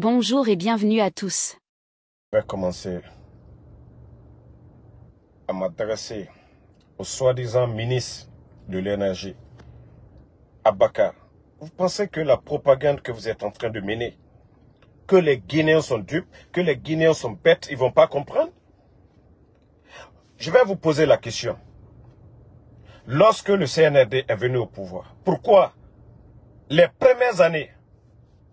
Bonjour et bienvenue à tous. Je vais commencer à m'adresser au soi-disant ministre de l'énergie, Abakar. Vous pensez que la propagande que vous êtes en train de mener, que les Guinéens sont dupes, que les Guinéens sont bêtes, ils ne vont pas comprendre? Je vais vous poser la question. Lorsque le CNRD est venu au pouvoir, pourquoi les premières années,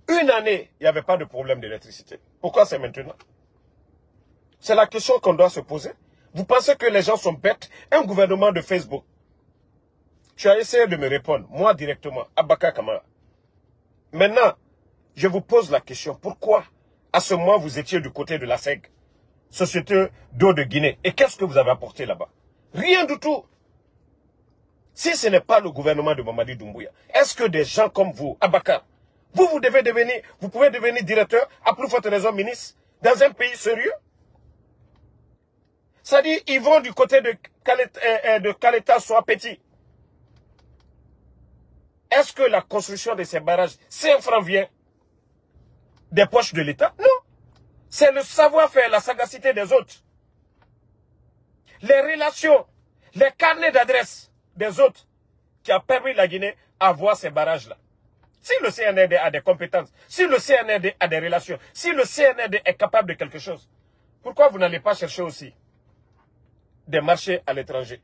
une année, il n'y avait pas de problème d'électricité? Pourquoi c'est maintenant? C'est la question qu'on doit se poser. Vous pensez que les gens sont bêtes? Un gouvernement de Facebook. Tu as essayé de me répondre, moi directement, Abakar Kamara. Maintenant, je vous pose la question. Pourquoi, à ce moment, vous étiez du côté de la SEG, Société d'eau de Guinée? Et qu'est-ce que vous avez apporté là-bas? Rien du tout. Si ce n'est pas le gouvernement de Mamadi Doumbouya, est-ce que des gens comme vous, Abakar, vous pouvez devenir directeur, à plus forte raison ministre, dans un pays sérieux? C'est-à-dire, ils vont du côté de Kaleta soit petit. Est-ce que la construction de ces barrages, 5 francs vient des poches de l'État? Non. C'est le savoir-faire, la sagacité des autres. Les relations, les carnets d'adresse des autres qui a permis la Guinée à avoir ces barrages-là. Si le CNRD a des compétences, si le CNRD a des relations, si le CNRD est capable de quelque chose, pourquoi vous n'allez pas chercher aussi des marchés à l'étranger?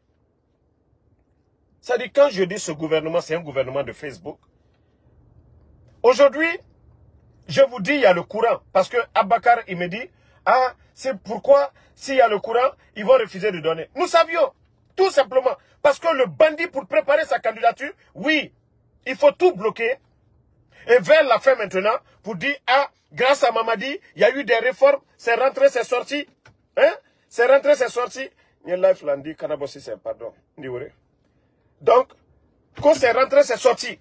C'est-à-dire, quand je dis ce gouvernement, c'est un gouvernement de Facebook. Aujourd'hui, je vous dis, il y a le courant. Parce que Abakar, il me dit, ah, c'est pourquoi, s'il y a le courant, ils vont refuser de donner. Nous savions, tout simplement. Parce que le bandit, pour préparer sa candidature, oui, il faut tout bloquer. Et vers la fin maintenant, pour dire, ah, grâce à Mamadi, il y a eu des réformes, c'est rentré, c'est sorti. Hein? C'est rentré, c'est sorti. Pardon. Donc, quand c'est rentré, c'est sorti.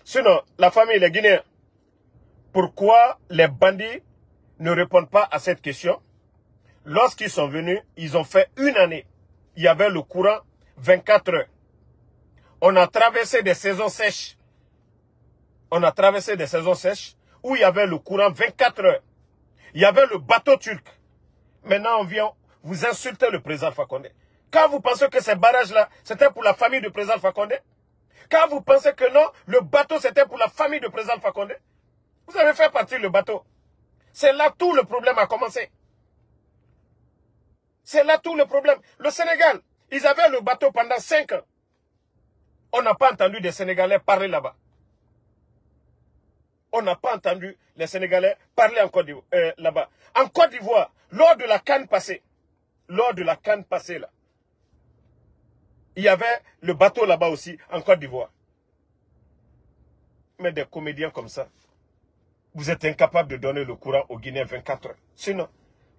Sinon, la famille, les Guinéens, pourquoi les bandits ne répondent pas à cette question? Lorsqu'ils sont venus, ils ont fait une année. Il y avait le courant 24 heures. On a traversé des saisons sèches. On a traversé des saisons sèches où il y avait le courant 24 heures. Il y avait le bateau turc. Maintenant, on vient vous insulter le président Fakonde. Quand vous pensez que ces barrages-là, c'était pour la famille du président Fakonde? Quand vous pensez que non, le bateau, c'était pour la famille du président Fakonde? Vous avez fait partir le bateau. C'est là tout le problème a commencé. C'est là tout le problème. Le Sénégal, ils avaient le bateau pendant 5 ans. On n'a pas entendu des Sénégalais parler là-bas. On n'a pas entendu les Sénégalais parler là-bas. En Côte d'Ivoire, lors de la CAN passée, là, il y avait le bateau là-bas aussi, en Côte d'Ivoire. Mais des comédiens comme ça, vous êtes incapables de donner le courant aux Guinéens 24 heures. Sinon,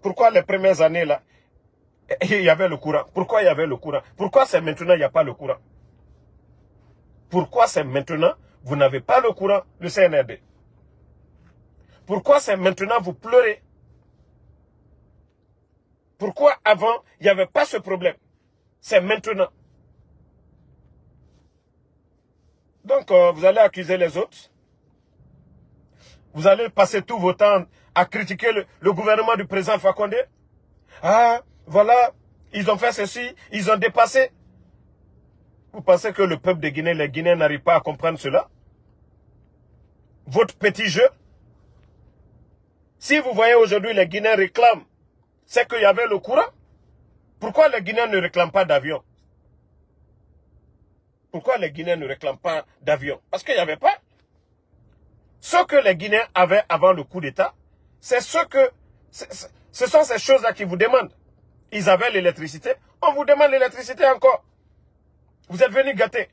pourquoi les premières années là, il y avait le courant? Pourquoi il y avait le courant? Pourquoi c'est maintenant il n'y a pas le courant? Pourquoi c'est maintenant vous n'avez pas le courant, le CNRD? Pourquoi c'est maintenant vous pleurez? Pourquoi avant il n'y avait pas ce problème? C'est maintenant. Donc vous allez accuser les autres. Vous allez passer tout votre temps à critiquer le gouvernement du président Fakonde. Ah, voilà, ils ont fait ceci, ils ont dépassé. Vous pensez que le peuple de Guinée, les Guinéens n'arrivent pas à comprendre cela? Votre petit jeu? Si vous voyez aujourd'hui les Guinéens réclament, c'est qu'il y avait le courant. Pourquoi les Guinéens ne réclament pas d'avion? Pourquoi les Guinéens ne réclament pas d'avion? Parce qu'il n'y avait pas. Ce que les Guinéens avaient avant le coup d'État, ce sont ces choses-là qu'ils vous demandent. Ils avaient l'électricité, on vous demande l'électricité encore. Vous êtes venus gâter.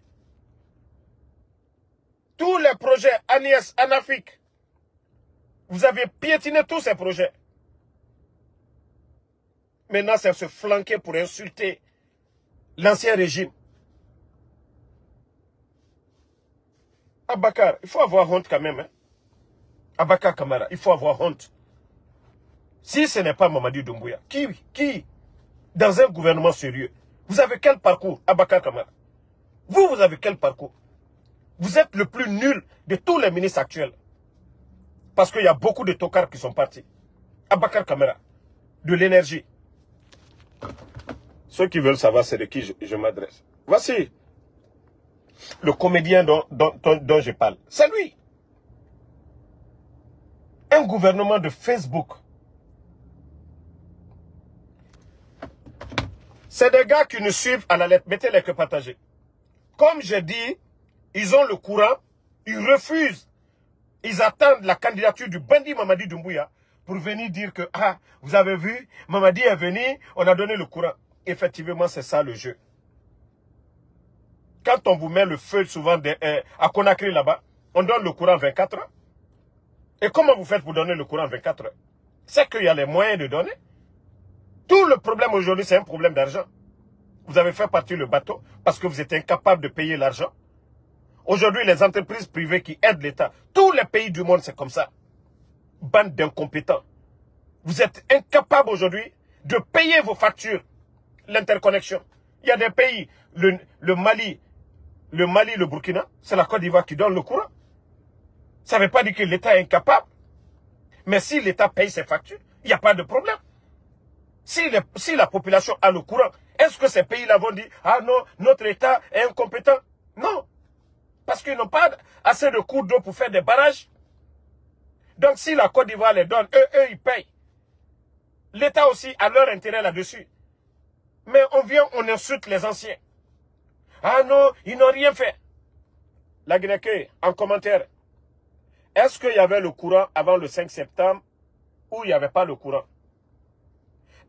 Tous les projets ANIES, ANAFIC, vous avez piétiné tous ces projets. Maintenant, c'est se flanquer pour insulter l'ancien régime. Abakar, il faut avoir honte quand même. Hein? Abakar Kamara, il faut avoir honte. Si ce n'est pas Mamadi Doumbouya, qui, dans un gouvernement sérieux, vous avez quel parcours, Abakar Kamara? Vous avez quel parcours? Vous êtes le plus nul de tous les ministres actuels. Parce qu'il y a beaucoup de tocards qui sont partis. Abakar Kamara, de l'énergie. Ceux qui veulent savoir c'est de qui je m'adresse. Voici le comédien dont je parle. C'est lui. Un gouvernement de Facebook. C'est des gars qui nous suivent à la lettre. Mettez-les que partager. Comme j'ai dit, ils ont le courant. Ils refusent. Ils attendent la candidature du bandit Mamadi Doumbouya pour venir dire que, ah, vous avez vu, Mamadi est venu, on a donné le courant. Effectivement, c'est ça le jeu. Quand on vous met le feu souvent à Conakry là-bas, on donne le courant 24 heures. Et comment vous faites pour donner le courant 24 heures? C'est qu'il y a les moyens de donner. Tout le problème aujourd'hui, c'est un problème d'argent. Vous avez fait partir le bateau parce que vous êtes incapable de payer l'argent. Aujourd'hui, les entreprises privées qui aident l'État, tous les pays du monde, c'est comme ça. Bande d'incompétents. Vous êtes incapables aujourd'hui de payer vos factures. L'interconnexion. Il y a des pays, le Mali, le Burkina, c'est la Côte d'Ivoire qui donne le courant. Ça ne veut pas dire que l'État est incapable. Mais si l'État paye ses factures, il n'y a pas de problème. Si la population a le courant, est-ce que ces pays-là vont dire « Ah non, notre État est incompétent ?» Non. Parce qu'ils n'ont pas assez de cours d'eau pour faire des barrages. Donc si la Côte d'Ivoire les donne, eux, ils payent. L'État aussi a leur intérêt là-dessus. Mais on vient, on insulte les anciens. Ah non, ils n'ont rien fait. La Guinée, en commentaire, est-ce qu'il y avait le courant avant le 5 septembre ou il n'y avait pas le courant?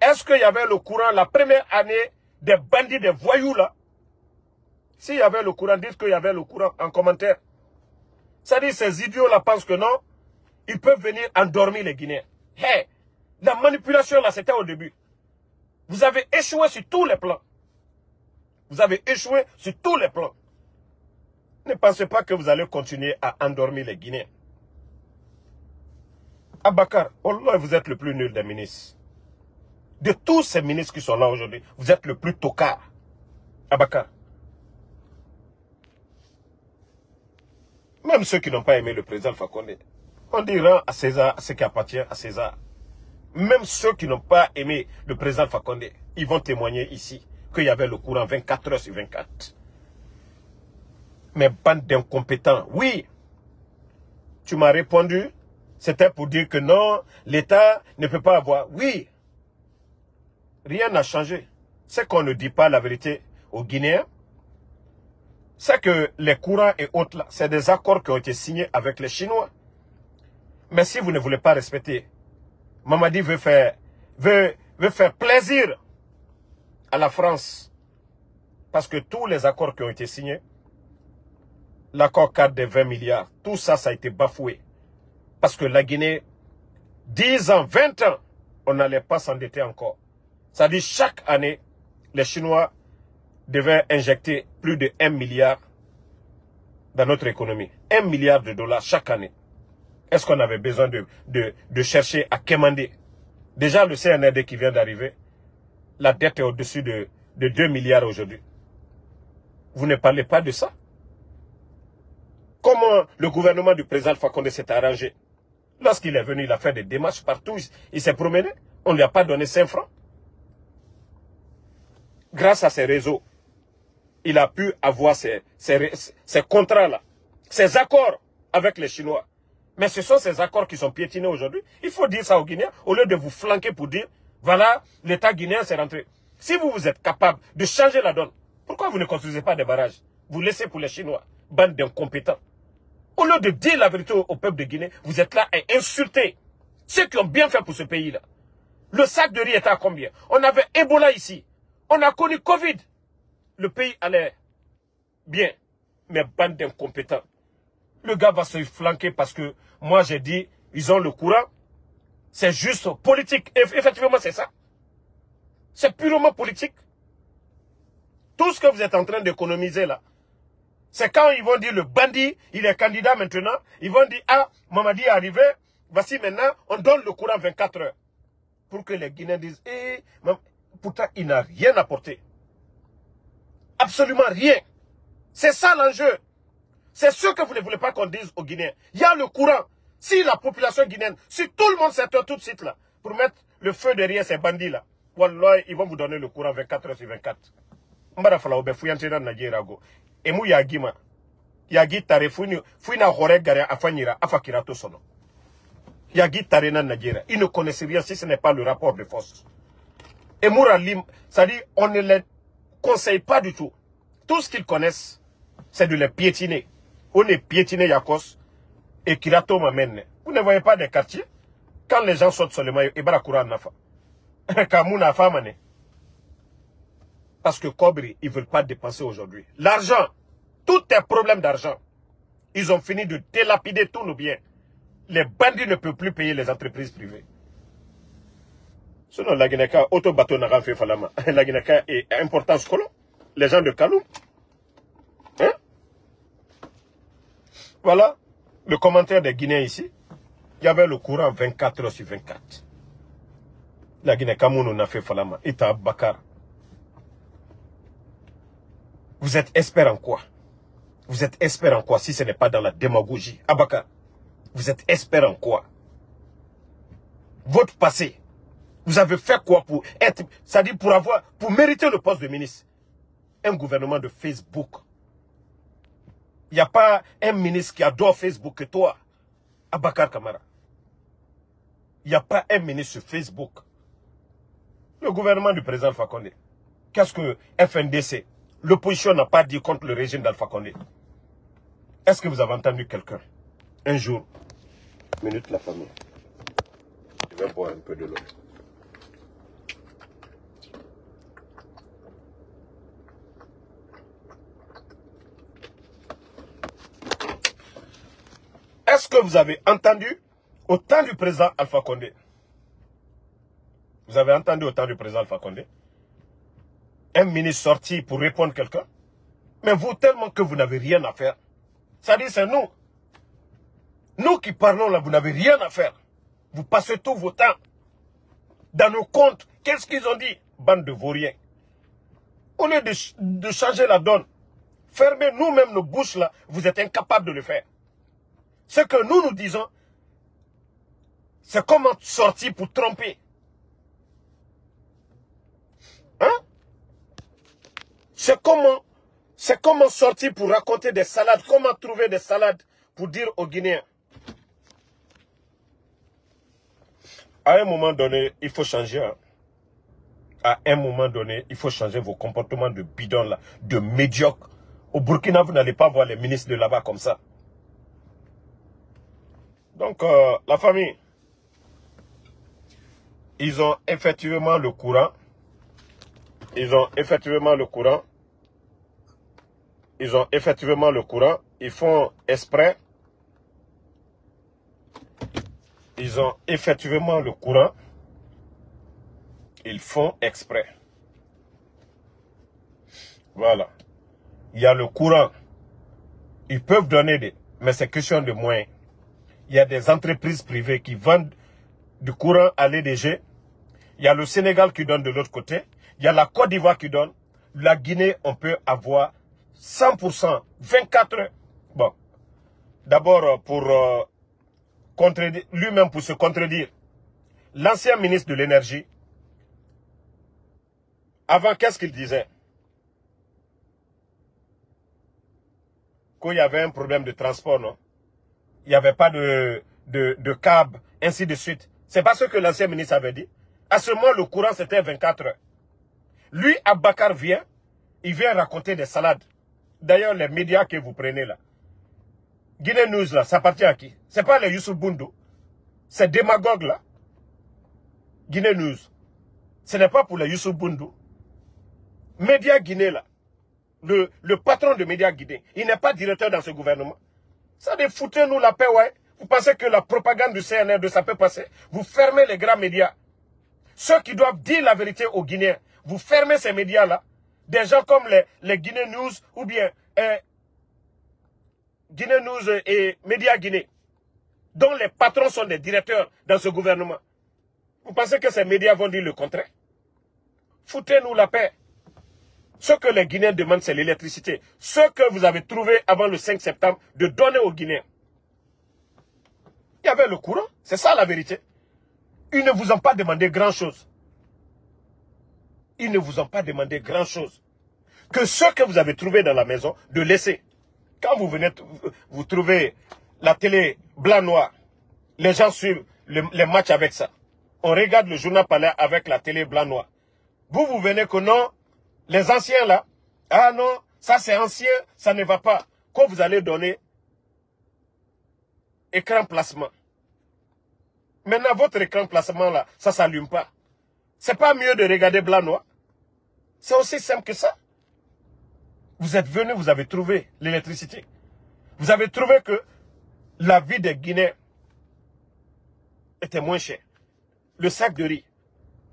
Est-ce qu'il y avait le courant la première année des bandits, des voyous là? S'il y avait le courant, dites qu'il y avait le courant en commentaire. C'est-à-dire ces idiots là pensent que non, ils peuvent venir endormir les Guinéens. Hey, la manipulation là, c'était au début. Vous avez échoué sur tous les plans. Vous avez échoué sur tous les plans. Ne pensez pas que vous allez continuer à endormir les Guinéens. Abakar, Allah, vous êtes le plus nul des ministres. De tous ces ministres qui sont là aujourd'hui, vous êtes le plus tocard. Abakar. Même ceux qui n'ont pas aimé le président Alpha Condé, on dira à César ce qui appartient à César. Même ceux qui n'ont pas aimé le président Alpha Condé, ils vont témoigner ici qu'il y avait le courant 24 heures sur 24. Mais bande d'incompétents, oui, tu m'as répondu, c'était pour dire que non, l'État ne peut pas avoir. Oui, rien n'a changé. C'est qu'on ne dit pas la vérité aux Guinéens. C'est que les courants et autres là, c'est des accords qui ont été signés avec les Chinois. Mais si vous ne voulez pas respecter, Mamadi veut faire plaisir à la France. Parce que tous les accords qui ont été signés, l'accord 4 des 20 milliards, tout ça, ça a été bafoué. Parce que la Guinée, 10 ans, 20 ans, on n'allait pas s'endetter encore. C'est-à-dire chaque année, les Chinois devaient injecter plus de 1 milliard dans notre économie. 1 milliard de dollars chaque année. Est-ce qu'on avait besoin de chercher à quémander? Déjà, le CNRD qui vient d'arriver, la dette est au-dessus de 2 milliards aujourd'hui. Vous ne parlez pas de ça? Comment le gouvernement du président Alpha Condé s'est arrangé? Lorsqu'il est venu, il a fait des démarches partout. Il s'est promené. On ne lui a pas donné 5 francs. Grâce à ces réseaux, il a pu avoir ces contrats-là, ces accords avec les Chinois. Mais ce sont ces accords qui sont piétinés aujourd'hui. Il faut dire ça aux Guinéens, au lieu de vous flanquer pour dire, voilà, l'État guinéen s'est rentré. Si vous êtes capable de changer la donne, pourquoi vous ne construisez pas des barrages? Vous laissez pour les Chinois, bande d'incompétents. Au lieu de dire la vérité au peuple de Guinée, vous êtes là à insulter ceux qui ont bien fait pour ce pays-là. Le sac de riz était à combien? On avait Ebola ici. On a connu Covid. Le pays allait bien. Mais bande d'incompétents. Le gars va se flanquer parce que moi j'ai dit, ils ont le courant. C'est juste politique. Effectivement, c'est ça. C'est purement politique. Tout ce que vous êtes en train d'économiser là, c'est quand ils vont dire le bandit, il est candidat maintenant. Ils vont dire, ah, Mamadi est arrivé. Voici maintenant, on donne le courant 24 heures. Pour que les Guinéens disent, eh, pourtant il n'a rien apporté. Absolument rien. C'est ça l'enjeu. C'est ce que vous ne voulez pas qu'on dise aux Guinéens. Il y a le courant. Si la population guinéenne, si tout le monde s'éteint tout de suite là, pour mettre le feu derrière ces bandits-là, wallah, ils vont vous donner le courant 24 heures sur 24. Mbara fala obe fuyantena na jerago. Emu yagima. Yagi tare fuina hore gare afanyira afakira to sono. Yagi tare na Nigeria. Ils ne connaissent rien si ce n'est pas le rapport de force. Emu ralim, ça dit on ne les conseille pas du tout. Tout ce qu'ils connaissent, c'est de les piétiner. On est piétiné Yakos et Kirato m'amène. Vous ne voyez pas des quartiers? Quand les gens sortent seulement, ils bara Kouran nafa. Kamuna famane. Parce que Kobri, ils ne veulent pas dépenser aujourd'hui. L'argent, tout est problème d'argent. Ils ont fini de délapider tous nos biens. Les bandits ne peuvent plus payer les entreprises privées. Sinon, la Guinée-Ka, auto-bateau n'a fait falama. La Guinée-Ka est important ce colon. Les gens de Kaloum. Hein? Voilà le commentaire des Guinéens ici. Il y avait le courant 24 heures sur 24. La Guinée-Ka, n'a fait falama. Ita Bakar. Vous êtes expert en quoi? Vous êtes expert en quoi si ce n'est pas dans la démagogie? Abakar, vous êtes expert en quoi? Votre passé, vous avez fait quoi pour être, c'est-à-dire pour mériter le poste de ministre? Un gouvernement de Facebook. Il n'y a pas un ministre qui adore Facebook que toi, Abakar Kamara. Il n'y a pas un ministre sur Facebook. Le gouvernement du président Alpha Condé. Qu'est-ce que FNDC? L'opposition n'a pas dit contre le régime d'Alpha Condé. Est-ce que vous avez entendu quelqu'un? Un jour, minute la famille. Je vais boire un peu de l'eau. Est-ce que vous avez entendu au temps du président Alpha Condé? Vous avez entendu au temps du président Alpha Condé? Un ministre sorti pour répondre à quelqu'un? Mais vous, tellement que vous n'avez rien à faire. Ça dit, c'est nous. Nous qui parlons là, vous n'avez rien à faire. Vous passez tout vos temps dans nos comptes. Qu'est-ce qu'ils ont dit? Bande de vauriens. Au lieu de changer la donne, fermez nous-mêmes nos bouches là, vous êtes incapables de le faire. Ce que nous disons, c'est comment sortir pour tromper. Hein? C'est comment sortir pour raconter des salades, comment trouver des salades pour dire aux Guinéens. À un moment donné, il faut changer. Hein. À un moment donné, il faut changer vos comportements de bidon là, de médiocre. Au Burkina, vous n'allez pas voir les ministres de là-bas comme ça. Donc, la famille, ils ont effectivement le courant. Ils ont effectivement le courant. Ils ont effectivement le courant. Ils font exprès. Ils ont effectivement le courant. Ils font exprès. Voilà. Il y a le courant. Ils peuvent donner des... Mais c'est question de moyens. Il y a des entreprises privées qui vendent du courant à l'EDG. Il y a le Sénégal qui donne de l'autre côté. Il y a la Côte d'Ivoire qui donne. La Guinée, on peut avoir 100%, 24 heures. Bon. D'abord, pour contredire, lui-même pour se contredire. L'ancien ministre de l'énergie, avant, qu'est-ce qu'il disait? Qu'il y avait un problème de transport, non? Il n'y avait pas de câble, ainsi de suite. C'est pas ce que l'ancien ministre avait dit. À ce moment, le courant, c'était 24 heures. Lui, Abakar vient, il vient raconter des salades. D'ailleurs, les médias que vous prenez là, Guinée News là, ça appartient à qui? C'est pas les Youssouf Boundou. C'est démagogue là. Guinée News. Ce n'est pas pour les Youssouf Boundou. Média Guinée là. Le patron de Média Guinée, il n'est pas directeur dans ce gouvernement. Ça de foutez-nous la paix, ouais. Vous pensez que la propagande du CNR, ça peut passer? Vous fermez les grands médias. Ceux qui doivent dire la vérité aux Guinéens, vous fermez ces médias-là. Des gens comme les Guinée News ou bien Guinée News et Média Guinée, dont les patrons sont des directeurs dans ce gouvernement. Vous pensez que ces médias vont dire le contraire? Foutez-nous la paix. Ce que les Guinéens demandent, c'est l'électricité. Ce que vous avez trouvé avant le 5 septembre, de donner aux Guinéens. Il y avait le courant, c'est ça la vérité. Ils ne vous ont pas demandé grand-chose. Ils ne vous ont pas demandé grand-chose. Que ce que vous avez trouvé dans la maison, de laisser. Quand vous venez, vous trouvez la télé blanc-noir, les gens suivent les matchs avec ça. On regarde le journal parler avec la télé blanc-noir. Vous venez que non, les anciens là, ah non, ça c'est ancien, ça ne va pas. Quand vous allez donner écran placement. Maintenant, votre écran placement là, ça ne s'allume pas. C'est pas mieux de regarder blanc-noir. C'est aussi simple que ça. Vous êtes venu, vous avez trouvé l'électricité. Vous avez trouvé que la vie des Guinéens était moins chère. Le sac de riz,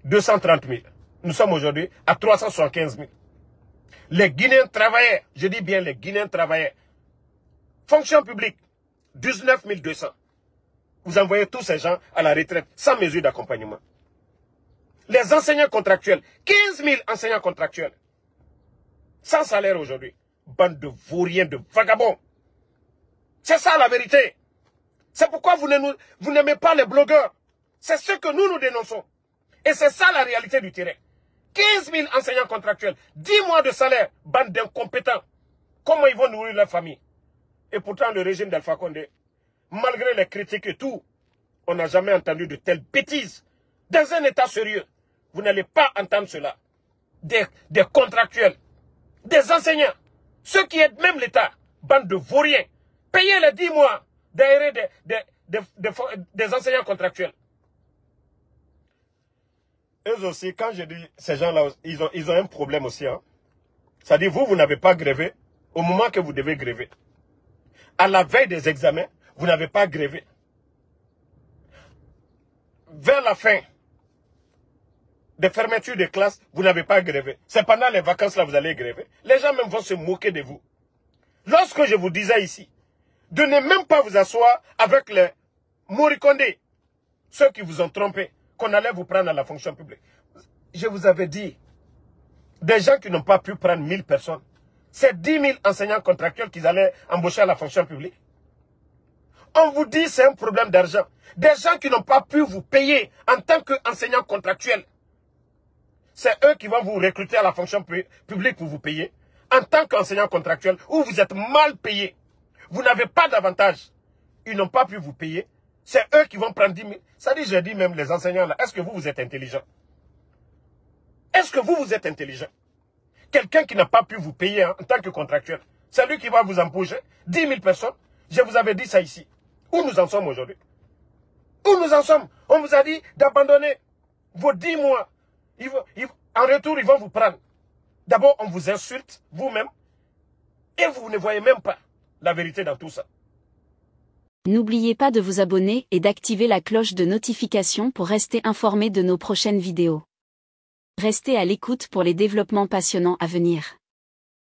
230 000. Nous sommes aujourd'hui à 375 000. Les Guinéens travaillaient, je dis bien les Guinéens travaillaient. Fonction publique, 19 200. Vous envoyez tous ces gens à la retraite sans mesure d'accompagnement. Les enseignants contractuels, 15 000 enseignants contractuels. Sans salaire aujourd'hui. Bande de vauriens, de vagabonds. C'est ça la vérité. C'est pourquoi vous n'aimez pas les blogueurs. C'est ce que nous dénonçons. Et c'est ça la réalité du terrain. 15 000 enseignants contractuels, 10 mois de salaire, bande d'incompétents. Comment ils vont nourrir leur famille? Et pourtant le régime d'Alpha Condé, malgré les critiques et tout, on n'a jamais entendu de telles bêtises. Dans un état sérieux, vous n'allez pas entendre cela. Des contractuels, des enseignants, ceux qui aident même l'État, bande de vauriens, payer les 10 mois d'arrêt des enseignants contractuels. Eux aussi, quand je dis ces gens-là, ils ont un problème aussi. Hein. C'est-à-dire, vous n'avez pas grévé au moment que vous devez gréver. À la veille des examens, vous n'avez pas grévé. Vers la fin des fermetures de classe, vous n'avez pas grévé. C'est pendant les vacances là vous allez gréver. Les gens même vont se moquer de vous. Lorsque je vous disais ici, de ne même pas vous asseoir avec les Moricondé, ceux qui vous ont trompé, qu'on allait vous prendre à la fonction publique. Je vous avais dit, des gens qui n'ont pas pu prendre 1000 personnes, c'est 10 000 enseignants contractuels qu'ils allaient embaucher à la fonction publique. On vous dit c'est un problème d'argent. Des gens qui n'ont pas pu vous payer en tant qu'enseignants contractuels. C'est eux qui vont vous recruter à la fonction publique pour vous payer. En tant qu'enseignant contractuel, où vous êtes mal payé. Vous n'avez pas d'avantage. Ils n'ont pas pu vous payer. C'est eux qui vont prendre 10 000. Ça dit, je dis même les enseignants là, est-ce que vous êtes intelligents? Est-ce que vous êtes intelligent? Quelqu'un qui n'a pas pu vous payer en tant que contractuel, c'est lui qui va vous embaucher 10 000 personnes. Je vous avais dit ça ici. Où nous en sommes aujourd'hui? Où nous en sommes? On vous a dit d'abandonner vos 10 mois. En retour, ils vont vous prendre. D'abord, on vous insulte, vous-même, et vous ne voyez même pas la vérité dans tout ça. N'oubliez pas de vous abonner et d'activer la cloche de notification pour rester informé de nos prochaines vidéos. Restez à l'écoute pour les développements passionnants à venir.